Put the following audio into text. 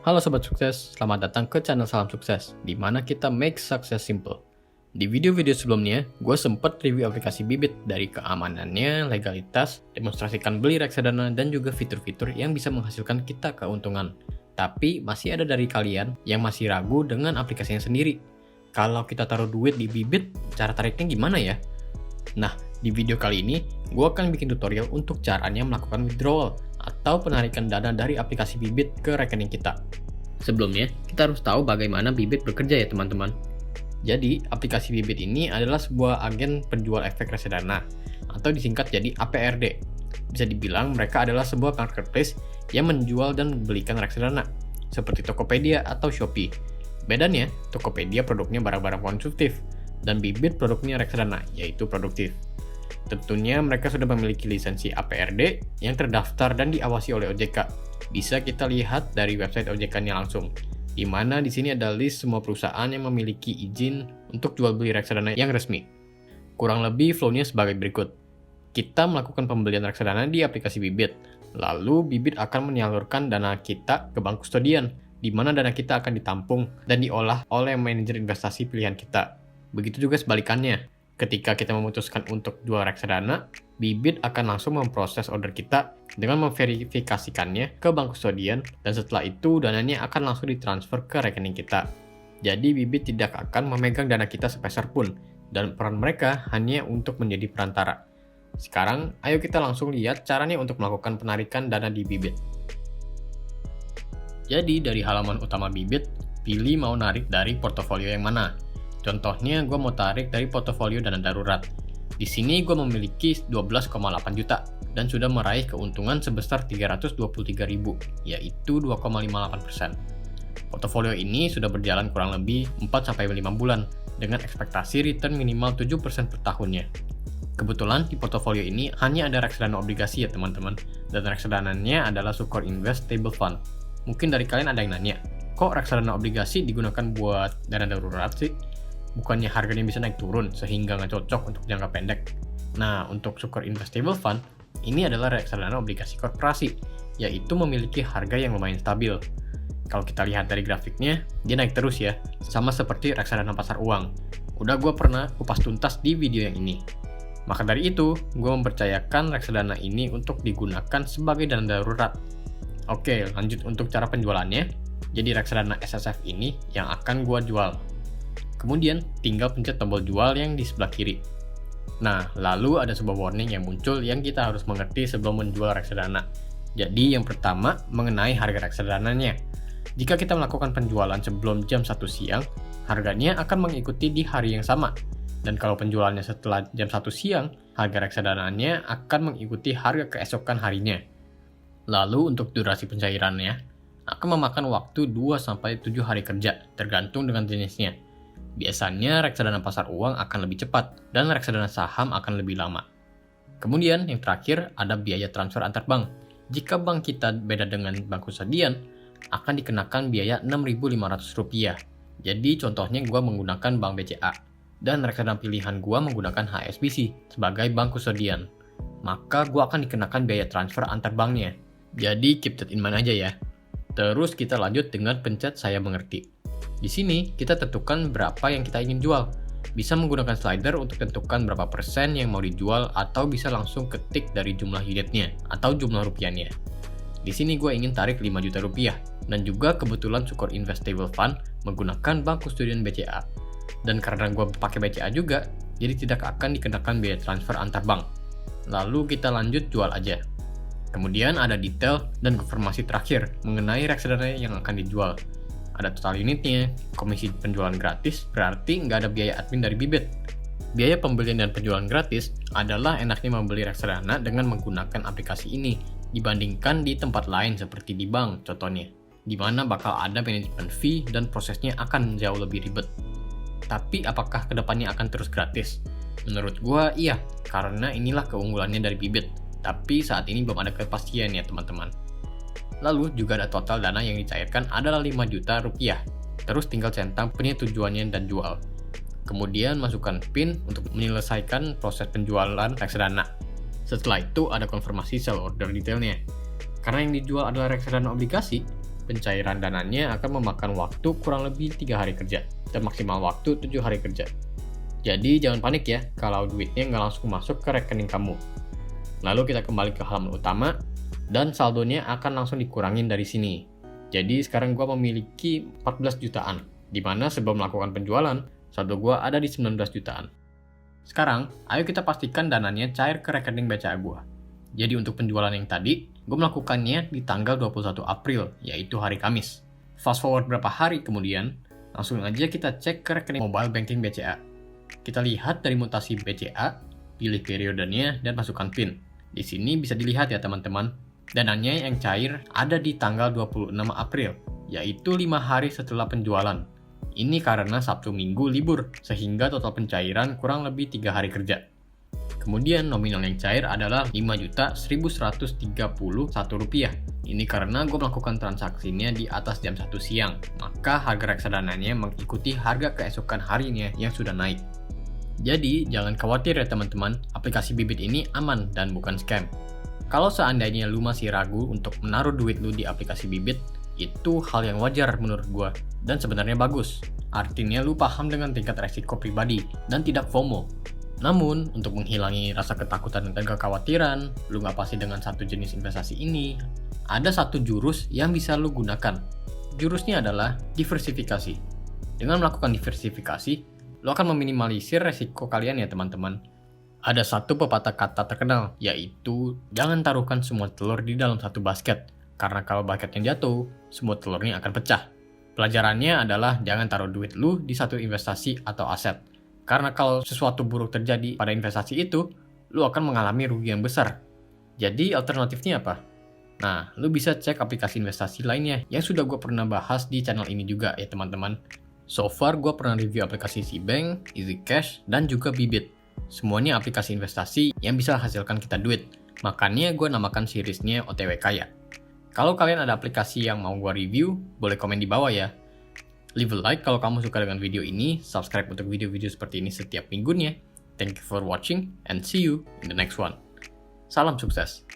Halo Sobat Sukses, selamat datang ke channel Salam Sukses, di mana kita make success simple. Di video-video sebelumnya, gue sempet review aplikasi Bibit dari keamanannya, legalitas, demonstrasikan beli reksadana, dan juga fitur-fitur yang bisa menghasilkan kita keuntungan. Tapi masih ada dari kalian yang masih ragu dengan aplikasinya sendiri. Kalau kita taruh duit di Bibit, cara tariknya gimana ya? Nah, di video kali ini, gue akan bikin tutorial untuk caranya melakukan withdrawal atau penarikan dana dari aplikasi Bibit ke rekening kita. Sebelumnya, kita harus tahu bagaimana Bibit bekerja ya teman-teman. Jadi, aplikasi Bibit ini adalah sebuah agen penjual efek reksadana, atau disingkat jadi APRD. Bisa dibilang mereka adalah sebuah marketplace yang menjual dan membelikan reksadana, seperti Tokopedia atau Shopee. Bedanya, Tokopedia produknya barang-barang konsumtif, dan Bibit produknya reksadana, yaitu produktif. Tentunya mereka sudah memiliki lisensi APRD yang terdaftar dan diawasi oleh OJK. Bisa kita lihat dari website OJK-nya langsung, di mana di sini ada list semua perusahaan yang memiliki izin untuk jual beli reksadana yang resmi. Kurang lebih flow-nya sebagai berikut. Kita melakukan pembelian reksadana di aplikasi Bibit, lalu Bibit akan menyalurkan dana kita ke bank kustodian, di mana dana kita akan ditampung dan diolah oleh manajer investasi pilihan kita. Begitu juga sebalikannya. Ketika kita memutuskan untuk jual reksadana, Bibit akan langsung memproses order kita dengan memverifikasikannya ke bank kustodian, dan setelah itu dananya akan langsung ditransfer ke rekening kita. Jadi Bibit tidak akan memegang dana kita sepeser pun, dan peran mereka hanya untuk menjadi perantara. Sekarang, ayo kita langsung lihat caranya untuk melakukan penarikan dana di Bibit. Jadi dari halaman utama Bibit, pilih mau narik dari portofolio yang mana. Contohnya, gue mau tarik dari portofolio dana darurat. Di sini gue memiliki 12,8 juta dan sudah meraih keuntungan sebesar 323.000, yaitu 2,58%. Portofolio ini sudah berjalan kurang lebih 4-5 bulan dengan ekspektasi return minimal 7% per tahunnya. Kebetulan di portofolio ini hanya ada reksadana obligasi ya teman-teman, dan reksadananya adalah Sukor Invest Stable Fund. Mungkin dari kalian ada yang nanya, kok reksadana obligasi digunakan buat dana darurat sih? Bukannya harganya bisa naik turun sehingga nggak cocok untuk jangka pendek. Nah, untuk Sukor Investable Fund, ini adalah reksadana obligasi korporasi, yaitu memiliki harga yang lumayan stabil. Kalau kita lihat dari grafiknya, dia naik terus ya, sama seperti reksadana pasar uang. Udah gue pernah kupas tuntas di video yang ini. Maka dari itu, gue mempercayakan reksadana ini untuk digunakan sebagai dana darurat. Oke, lanjut untuk cara penjualannya. Jadi reksadana SSF ini yang akan gue jual. Kemudian, tinggal pencet tombol jual yang di sebelah kiri. Nah, lalu ada sebuah warning yang muncul yang kita harus mengerti sebelum menjual reksadana. Jadi, yang pertama, mengenai harga reksadananya. Jika kita melakukan penjualan sebelum jam 1 siang, harganya akan mengikuti di hari yang sama. Dan kalau penjualannya setelah jam 1 siang, harga reksadananya akan mengikuti harga keesokan harinya. Lalu, untuk durasi pencairannya, akan memakan waktu 2-7 hari kerja, tergantung dengan jenisnya. Biasanya reksadana pasar uang akan lebih cepat dan reksadana saham akan lebih lama. Kemudian yang terakhir ada biaya transfer antar bank. Jika bank kita beda dengan bank kustodian, akan dikenakan biaya Rp6.500. Jadi contohnya gue menggunakan bank BCA dan reksadana pilihan gue menggunakan HSBC sebagai bank kustodian. Maka gue akan dikenakan biaya transfer antar banknya. Jadi keep that in mind aja ya. Terus kita lanjut dengan pencet saya mengerti. Di sini, kita tentukan berapa yang kita ingin jual. Bisa menggunakan slider untuk tentukan berapa persen yang mau dijual, atau bisa langsung ketik dari jumlah unitnya, atau jumlah rupiahnya. Di sini gue ingin tarik 5 juta rupiah, dan juga kebetulan Sukor Investable Fund menggunakan bank kustodian BCA. Dan karena gue pakai BCA juga, jadi tidak akan dikenakan biaya transfer antar bank. Lalu kita lanjut jual aja. Kemudian ada detail dan konfirmasi terakhir mengenai reksadana yang akan dijual. Ada total unitnya, komisi penjualan gratis, berarti nggak ada biaya admin dari Bibit. Biaya pembelian dan penjualan gratis adalah enaknya membeli reksadana dengan menggunakan aplikasi ini, dibandingkan di tempat lain seperti di bank contohnya, di mana bakal ada manajemen fee dan prosesnya akan jauh lebih ribet. Tapi apakah kedepannya akan terus gratis? Menurut gua iya, karena inilah keunggulannya dari Bibit. Tapi saat ini belum ada kepastian ya teman-teman. Lalu juga ada total dana yang dicairkan adalah 5 juta rupiah. Terus tinggal centang penyetujuannya dan jual. Kemudian masukkan PIN untuk menyelesaikan proses penjualan reksadana. Setelah itu ada konfirmasi sell order detailnya. Karena yang dijual adalah reksadana obligasi, pencairan dananya akan memakan waktu kurang lebih 3 hari kerja, dan maksimal waktu 7 hari kerja. Jadi jangan panik ya kalau duitnya nggak langsung masuk ke rekening kamu. Lalu kita kembali ke halaman utama, dan saldonya akan langsung dikurangin dari sini. Jadi sekarang gue memiliki 14 jutaan, di mana sebelum melakukan penjualan, saldo gue ada di 19 jutaan. Sekarang, ayo kita pastikan dananya cair ke rekening BCA gue. Jadi untuk penjualan yang tadi, gue melakukannya di tanggal 21 April, yaitu hari Kamis. Fast forward berapa hari kemudian, langsung aja kita cek ke rekening mobile banking BCA. Kita lihat dari mutasi BCA, pilih periodenya, dan masukkan PIN. Di sini bisa dilihat ya teman-teman, dananya yang cair ada di tanggal 26 April, yaitu 5 hari setelah penjualan. Ini karena Sabtu Minggu libur, sehingga total pencairan kurang lebih 3 hari kerja. Kemudian nominal yang cair adalah Rp5.131. Ini karena gue melakukan transaksinya di atas jam 1 siang, maka harga reksadananya mengikuti harga keesokan harinya yang sudah naik. Jadi jangan khawatir ya teman-teman, aplikasi Bibit ini aman dan bukan scam. Kalau seandainya lu masih ragu untuk menaruh duit lu di aplikasi Bibit, itu hal yang wajar menurut gue, dan sebenarnya bagus. Artinya lu paham dengan tingkat resiko pribadi, dan tidak FOMO. Namun, untuk menghilangi rasa ketakutan dan kekhawatiran, lu nggak pasti dengan satu jenis investasi ini, ada satu jurus yang bisa lu gunakan. Jurusnya adalah diversifikasi. Dengan melakukan diversifikasi, lu akan meminimalisir resiko kalian ya teman-teman. Ada satu pepatah kata terkenal, yaitu jangan taruhkan semua telur di dalam satu basket. Karena kalau bucketnya jatuh, semua telurnya akan pecah. Pelajarannya adalah jangan taruh duit lu di satu investasi atau aset. Karena kalau sesuatu buruk terjadi pada investasi itu, lu akan mengalami rugi yang besar. Jadi alternatifnya apa? Nah, lu bisa cek aplikasi investasi lainnya yang sudah gue pernah bahas di channel ini juga ya teman-teman. So far gue pernah review aplikasi Cbank, Easy Cash, dan juga Bibit. Semuanya aplikasi investasi yang bisa hasilkan kita duit. Makanya gue namakan seriesnya OTW Kaya. Kalau kalian ada aplikasi yang mau gue review, boleh komen di bawah ya. Leave a like kalau kamu suka dengan video ini, subscribe untuk video-video seperti ini setiap minggunya. Thank you for watching, and see you in the next one. Salam sukses!